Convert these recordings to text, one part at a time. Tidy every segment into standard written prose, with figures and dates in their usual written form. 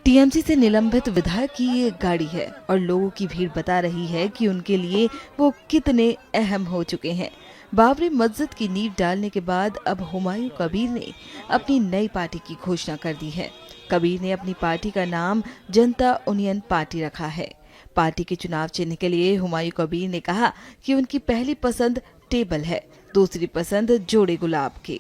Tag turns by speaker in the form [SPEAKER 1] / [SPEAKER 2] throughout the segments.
[SPEAKER 1] TMC से निलंबित विधायक की ये गाड़ी है और लोगों की भीड़ बता रही है कि उनके लिए वो कितने अहम हो चुके हैं। बाबरी मस्जिद की नींव डालने के बाद अब हुमायूं कबीर ने अपनी नई पार्टी की घोषणा कर दी है। कबीर ने अपनी पार्टी का नाम जनता यूनियन पार्टी रखा है। पार्टी के चुनाव चिन्ह के लिए हुमायूं कबीर ने कहा कि उनकी पहली पसंद टेबल है, दूसरी पसंद जोड़े गुलाब के।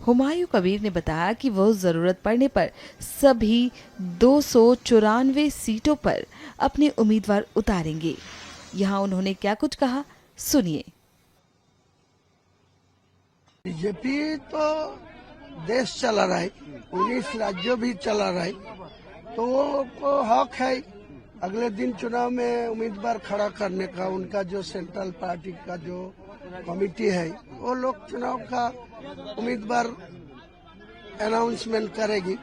[SPEAKER 1] हुमायूं कबीर ने बताया कि वो जरूरत पड़ने पर सभी 294 सीटों पर अपने उम्मीदवार उतारेंगे। यहाँ उन्होंने क्या कुछ कहा, सुनिए।
[SPEAKER 2] बीजेपी तो देश चला रहा है, 19 राज्यों भी चला रहा है, तो वो हक है अगले दिन चुनाव में उम्मीदवार खड़ा करने का। उनका जो सेंट्रल पार्टी का जो कमेटी है वो लोग चुनाव का उम्मीदवार अनाउंसमेंट करेगी।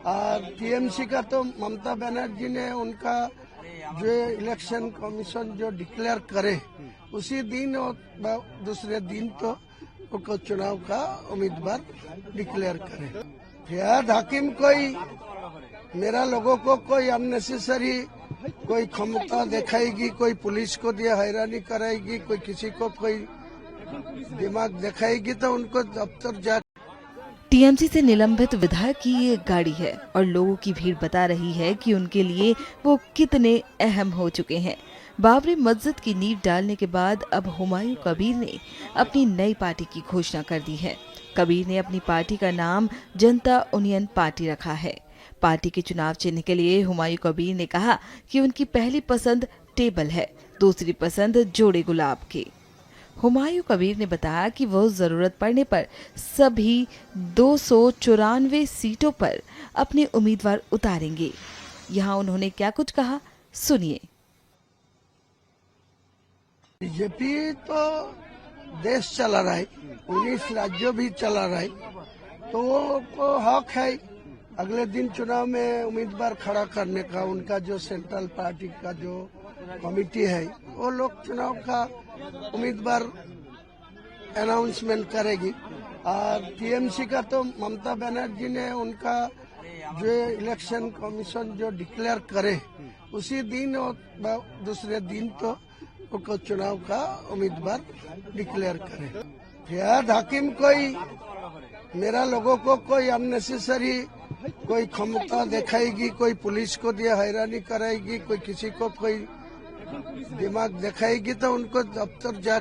[SPEAKER 2] और टीएमसी का तो ममता बनर्जी ने उनका जो इलेक्शन कमीशन जो डिक्लेयर करे उसी दिन और दूसरे दिन तो उनको चुनाव का उम्मीदवार डिक्लेयर करे। फियाद हकीम कोई मेरा लोगों को कोई अननेसेसरी कोई क्षमता दिखाएगी, कोई पुलिस को दिया हैरानी कराएगी, कोई किसी को कोई दिमाग दिखाएगी तो उनको दफ्तर जा।
[SPEAKER 1] टीएमसी से निलंबित विधायक की ये गाड़ी है और लोगों की भीड़ बता रही है कि उनके लिए वो कितने अहम हो चुके हैं। बाबरी मस्जिद की नींव डालने के बाद अब हुमायूं कबीर ने अपनी नई पार्टी की घोषणा कर दी है। कबीर ने अपनी पार्टी का नाम जनता यूनियन पार्टी रखा है। पार्टी के चुनाव चिन्ह के लिए हुमायूं कबीर ने कहा कि उनकी पहली पसंद टेबल है, दूसरी पसंद जोड़े गुलाब के। हुमायूं कबीर ने बताया कि वो जरूरत पड़ने पर सभी 294 सीटों पर अपने उम्मीदवार उतारेंगे। यहाँ उन्होंने क्या कुछ कहा, सुनिए।
[SPEAKER 2] बीजेपी तो देश चला रहा है, 19 राज्यों भी चला रहा है, तो वो हक है अगले दिन चुनाव में उम्मीदवार खड़ा करने का। उनका जो सेंट्रल पार्टी का जो कमेटी है वो लोग चुनाव का उम्मीदवार अनाउंसमेंट करेगी। और टीएमसी का तो ममता बनर्जी ने उनका जो इलेक्शन कमीशन जो डिक्लेयर करे उसी दिन और दूसरे दिन तो उनको चुनाव का उम्मीदवार डिक्लेयर करे। फियाद हकीम कोई मेरा लोगों को कोई अननेसेसरी कोई क्षमता दिखाएगी, कोई पुलिस को दिया हैरानी कराएगी, कोई किसी को कोई दिमाग दिखाएगी तो उनको दफ्तर जा।